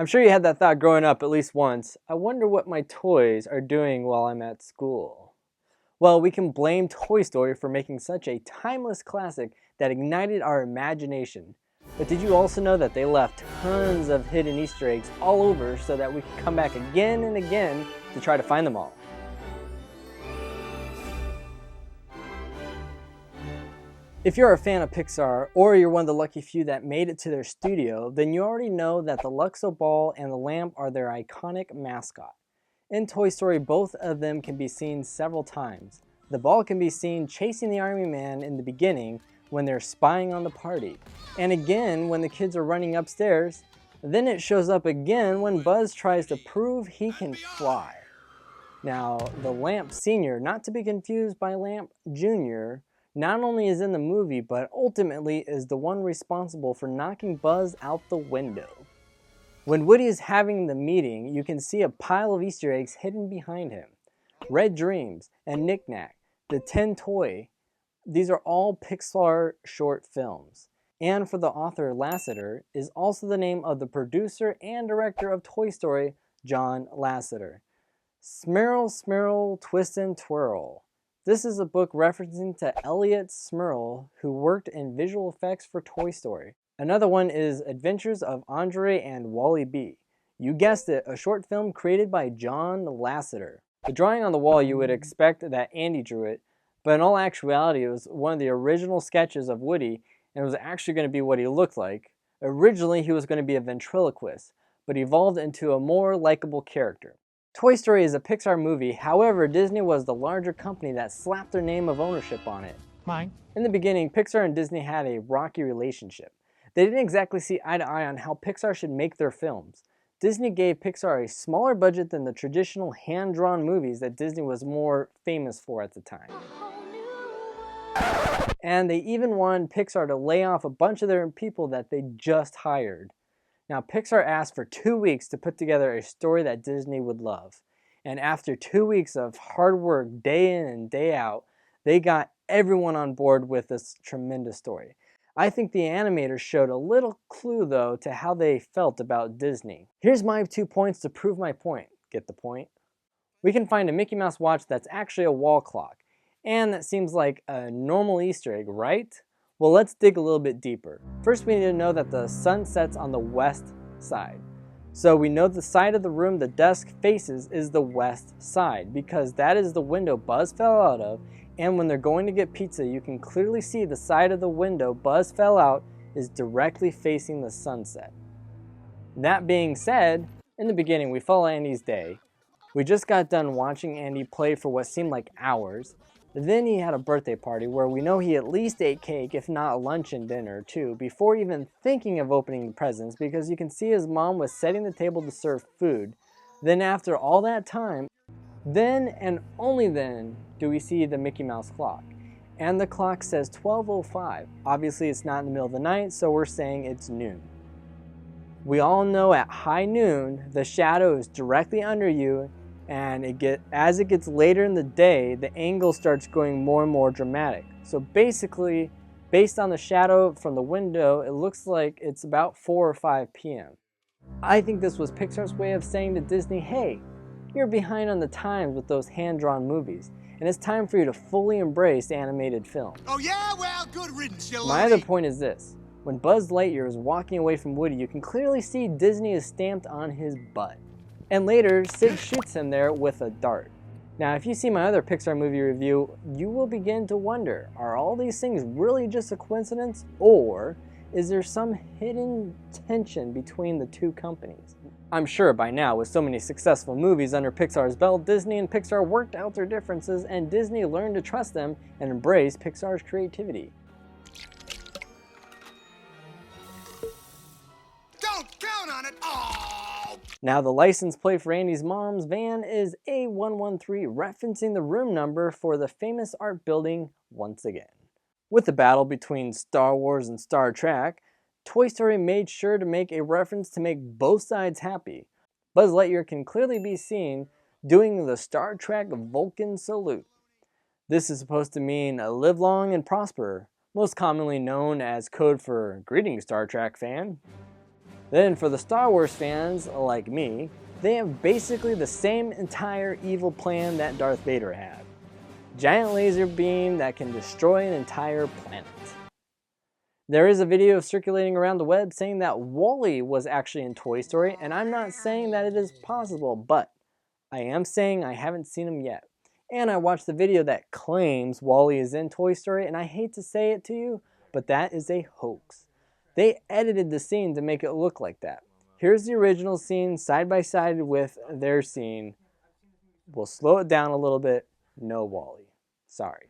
I'm sure you had that thought growing up at least once. I wonder what my toys are doing while I'm at school. Well, we can blame Toy Story for making such a timeless classic that ignited our imagination. But did you also know that they left tons of hidden Easter eggs all over so that we could come back again and again to try to find them all? If you're a fan of Pixar, or you're one of the lucky few that made it to their studio, then you already know that the Luxo ball and the lamp are their iconic mascot. In Toy Story, both of them can be seen several times. The ball can be seen chasing the army man in the beginning when they're spying on the party, and again when the kids are running upstairs. Then it shows up again when Buzz tries to prove he can fly. Now, the Lamp Senior, not to be confused by Lamp Junior, not only is in the movie, but ultimately is the one responsible for knocking Buzz out the window. When Woody is having the meeting, you can see a pile of Easter eggs hidden behind him. Red Dreams and Knick Knack, the 10 Toy, these are all Pixar short films. And for the author, Lasseter is also the name of the producer and director of Toy Story, John Lasseter. Smearl, Smearl, Twist and Twirl. This is a book referencing to Elliot Smurl, who worked in visual effects for Toy Story. Another one is Adventures of Andre and Wally B. You guessed it, a short film created by John Lasseter. The drawing on the wall, you would expect that Andy drew it, but in all actuality it was one of the original sketches of Woody, and it was actually going to be what he looked like. Originally he was going to be a ventriloquist, but evolved into a more likable character. Toy Story is a Pixar movie, however, Disney was the larger company that slapped their name of ownership on it. Mine. In the beginning, Pixar and Disney had a rocky relationship. They didn't exactly see eye to eye on how Pixar should make their films. Disney gave Pixar a smaller budget than the traditional hand-drawn movies that Disney was more famous for at the time. And they even wanted Pixar to lay off a bunch of their people that they just hired. Now, Pixar asked for 2 weeks to put together a story that Disney would love. And after 2 weeks of hard work, day in and day out, they got everyone on board with this tremendous story. I think the animators showed a little clue, though, to how they felt about Disney. Here's my 2 points to prove my point. Get the point? We can find a Mickey Mouse watch that's actually a wall clock. And that seems like a normal Easter egg, right? Well, let's dig a little bit deeper. First, we need to know that the sun sets on the west side. So we know the side of the room the desk faces is the west side because that is the window Buzz fell out of, and when they're going to get pizza, you can clearly see the side of the window Buzz fell out is directly facing the sunset. That being said, in the beginning we follow Andy's day. We just got done watching Andy play for what seemed like hours. Then he had a birthday party where we know he at least ate cake, if not lunch and dinner too, before even thinking of opening the presents because you can see his mom was setting the table to serve food. Then after all that time, then and only then do we see the Mickey Mouse clock. And the clock says 12:05. Obviously it's not in the middle of the night, so we're saying it's noon. We all know at high noon, the shadow is directly under you, and as it gets later in the day, the angle starts going more and more dramatic. So basically, based on the shadow from the window, it looks like it's about 4 or 5 p.m. I think this was Pixar's way of saying to Disney, hey, you're behind on the times with those hand-drawn movies, and it's time for you to fully embrace animated film. Oh yeah? Well, good riddance, you My other point is this. When Buzz Lightyear is walking away from Woody, you can clearly see Disney is stamped on his butt. And later, Sid shoots him there with a dart. Now, if you see my other Pixar movie review, you will begin to wonder, are all these things really just a coincidence? Or is there some hidden tension between the two companies? I'm sure by now, with so many successful movies under Pixar's belt, Disney and Pixar worked out their differences and Disney learned to trust them and embrace Pixar's creativity. Don't count on it! Oh! Now the license plate for Andy's mom's van is A113, referencing the room number for the famous art building once again. With the battle between Star Wars and Star Trek, Toy Story made sure to make a reference to make both sides happy. Buzz Lightyear can clearly be seen doing the Star Trek Vulcan salute. This is supposed to mean live long and prosper, most commonly known as code for greetings Star Trek fan. Then for the Star Wars fans like me, they have basically the same entire evil plan that Darth Vader had. Giant laser beam that can destroy an entire planet. There is a video circulating around the web saying that Wall-E was actually in Toy Story, and I'm not saying that it is possible, but I am saying I haven't seen him yet. And I watched the video that claims Wall-E is in Toy Story, and I hate to say it to you, but that is a hoax. They edited the scene to make it look like that. Here's the original scene side by side with their scene. We'll slow it down a little bit. No Wall-E. Sorry.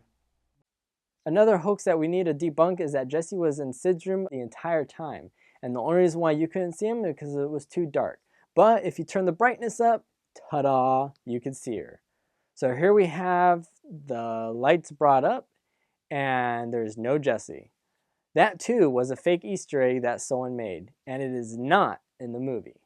Another hoax that we need to debunk is that Jessie was in Sid's room the entire time. And the only reason why you couldn't see him is because it was too dark. But if you turn the brightness up, ta-da, you can see her. So here we have the lights brought up and there's no Jessie. That too was a fake Easter egg that someone made, and it is not in the movie.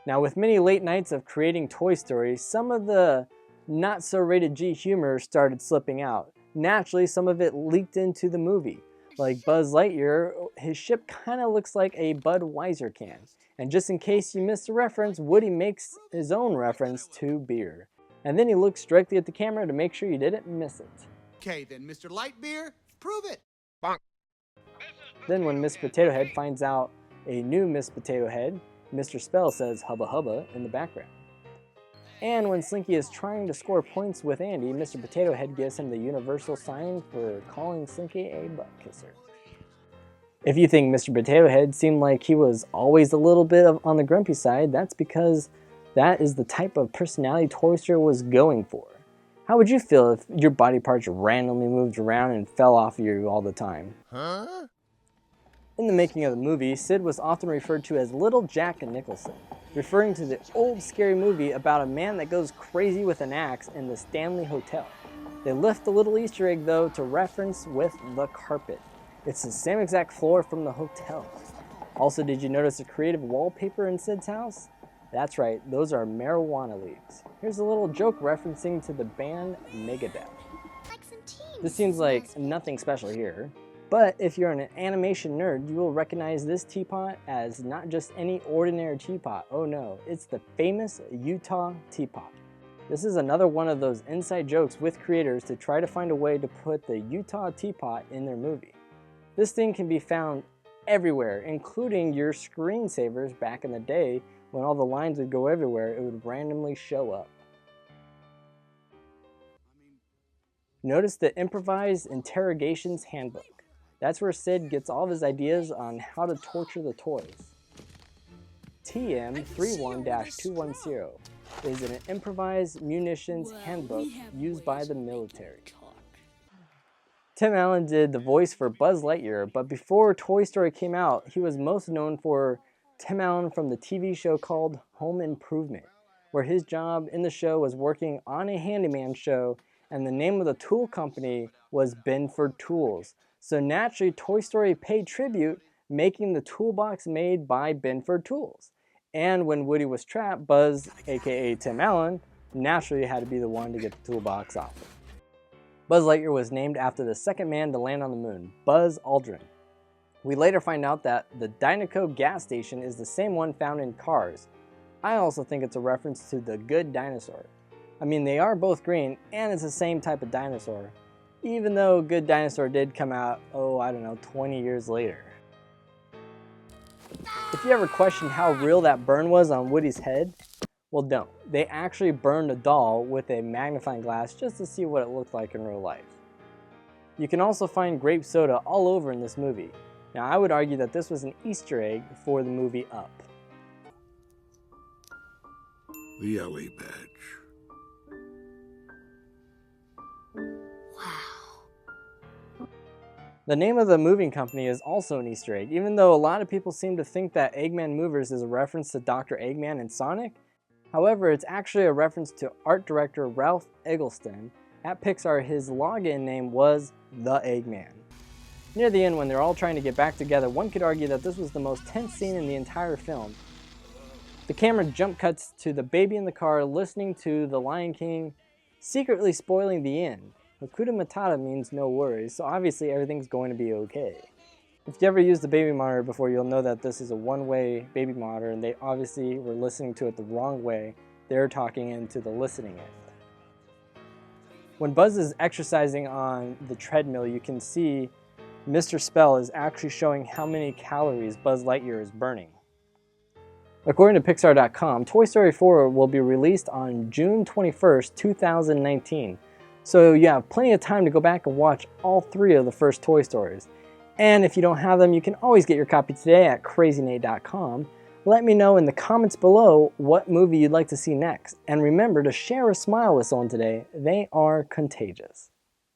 Now with many late nights of creating Toy Story, some of the not so rated G humor started slipping out. Naturally, some of it leaked into the movie. Like Buzz Lightyear, his ship kind of looks like a Budweiser can. And just in case you missed a reference, Woody makes his own reference to beer. And then he looks directly at the camera to make sure you didn't miss it. Okay then, Mr. Lightbeer, prove it. Bonk. Then when Miss Potato Head finds out a new Miss Potato Head, Mr. Spell says hubba hubba in the background. And when Slinky is trying to score points with Andy, Mr. Potato Head gives him the universal sign for calling Slinky a butt kisser. If you think Mr. Potato Head seemed like he was always a little bit on the grumpy side, that's because that is the type of personality Toy Story was going for. How would you feel if your body parts randomly moved around and fell off you all the time? Huh? In the making of the movie, Sid was often referred to as Little Jack Nicholson, referring to the old scary movie about a man that goes crazy with an axe in the Stanley Hotel. They left the little Easter egg though to reference with the carpet. It's the same exact floor from the hotel. Also, did you notice the creative wallpaper in Sid's house? That's right, those are marijuana leaves. Here's a little joke referencing to the band Megadeth. This seems like nothing special here. But if you're an animation nerd, you will recognize this teapot as not just any ordinary teapot. Oh no, it's the famous Utah teapot. This is another one of those inside jokes with creators to try to find a way to put the Utah teapot in their movie. This thing can be found everywhere, including your screensavers back in the day when all the lines would go everywhere, it would randomly show up. Notice the improvised interrogations handbook. That's where Sid gets all of his ideas on how to torture the toys. TM31-210 is an improvised munitions handbook used by the military. Tim Allen did the voice for Buzz Lightyear, but before Toy Story came out, he was most known for Tim Allen from the TV show called Home Improvement, where his job in the show was working on a handyman show, and the name of the tool company was Binford Tools. So naturally, Toy Story paid tribute, making the toolbox made by Binford Tools. And when Woody was trapped, Buzz, aka Tim Allen, naturally had to be the one to get the toolbox off. Buzz Lightyear was named after the second man to land on the moon, Buzz Aldrin. We later find out that the Dynaco gas station is the same one found in Cars. I also think it's a reference to the good dinosaur. I mean, they are both green, and it's the same type of dinosaur. Even though Good Dinosaur did come out, 20 years later. If you ever questioned how real that burn was on Woody's head, well don't. They actually burned a doll with a magnifying glass just to see what it looked like in real life. You can also find grape soda all over in this movie. Now I would argue that this was an Easter egg for the movie Up. The Ellie badge. The name of the moving company is also an Easter egg, even though a lot of people seem to think that Eggman Movers is a reference to Dr. Eggman and Sonic. However, it's actually a reference to art director Ralph Eggleston. At Pixar, his login name was The Eggman. Near the end, when they're all trying to get back together, one could argue that this was the most tense scene in the entire film. The camera jump cuts to the baby in the car listening to The Lion King, secretly spoiling the end. Hakuna Matata means no worries, so obviously everything's going to be okay. If you ever used a baby monitor before, you'll know that this is a one-way baby monitor, and they obviously were listening to it the wrong way. They're talking into the listening end. When Buzz is exercising on the treadmill, you can see Mr. Spell is actually showing how many calories Buzz Lightyear is burning. According to Pixar.com, Toy Story 4 will be released on June 21st, 2019. So you have plenty of time to go back and watch all 3 of the first Toy Stories. And if you don't have them, you can always get your copy today at crazynate.com. Let me know in the comments below what movie you'd like to see next. And remember to share a smile with someone today. They are contagious.